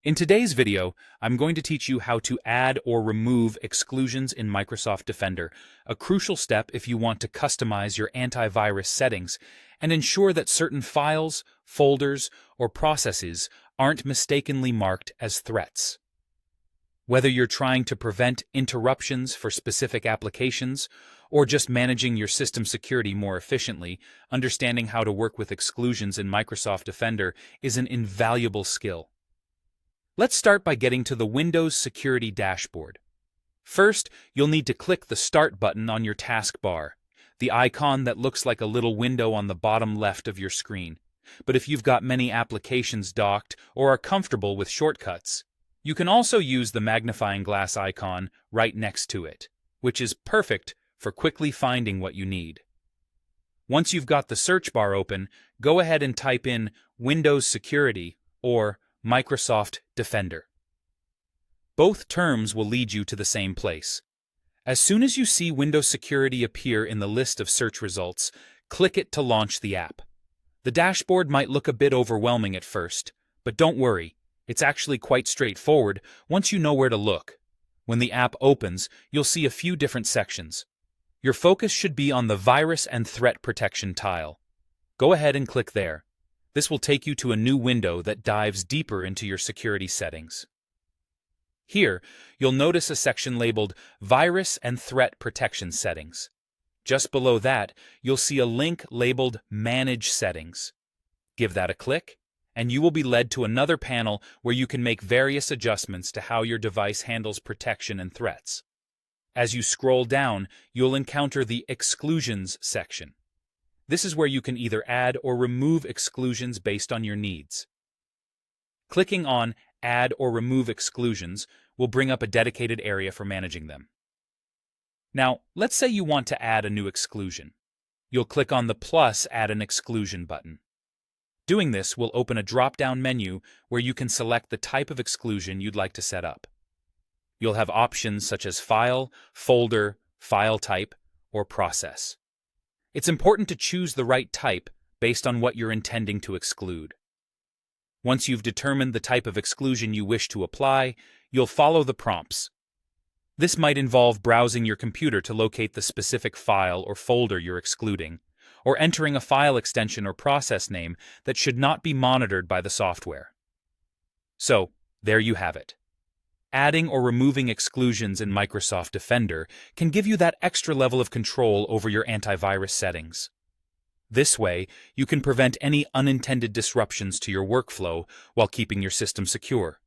In today's video, I'm going to teach you how to add or remove exclusions in Microsoft Defender, a crucial step if you want to customize your antivirus settings and ensure that certain files, folders, or processes aren't mistakenly marked as threats. Whether you're trying to prevent interruptions for specific applications or just managing your system security more efficiently, understanding how to work with exclusions in Microsoft Defender is an invaluable skill. Let's start by getting to the Windows Security Dashboard. First, you'll need to click the Start button on your taskbar, the icon that looks like a little window on the bottom left of your screen. But if you've got many applications docked or are comfortable with shortcuts, you can also use the magnifying glass icon right next to it, which is perfect for quickly finding what you need. Once you've got the search bar open, go ahead and type in Windows Security or Microsoft Defender. Both terms will lead you to the same place. As soon as you see Windows Security appear in the list of search results, click it to launch the app. The dashboard might look a bit overwhelming at first, but don't worry, it's actually quite straightforward once you know where to look. When the app opens, you'll see a few different sections. Your focus should be on the Virus and Threat Protection tile. Go ahead and click there. This will take you to a new window that dives deeper into your security settings. Here, you'll notice a section labeled Virus and Threat Protection Settings. Just below that, you'll see a link labeled Manage Settings. Give that a click, and you will be led to another panel where you can make various adjustments to how your device handles protection and threats. As you scroll down, you'll encounter the Exclusions section. This is where you can either add or remove exclusions based on your needs. Clicking on Add or Remove Exclusions will bring up a dedicated area for managing them. Now, let's say you want to add a new exclusion. You'll click on the plus Add an Exclusion button. Doing this will open a drop-down menu where you can select the type of exclusion you'd like to set up. You'll have options such as file, folder, file type, or process. It's important to choose the right type based on what you're intending to exclude. Once you've determined the type of exclusion you wish to apply, you'll follow the prompts. This might involve browsing your computer to locate the specific file or folder you're excluding, or entering a file extension or process name that should not be monitored by the software. So, there you have it. Adding or removing exclusions in Microsoft Defender can give you that extra level of control over your antivirus settings. This way, you can prevent any unintended disruptions to your workflow while keeping your system secure.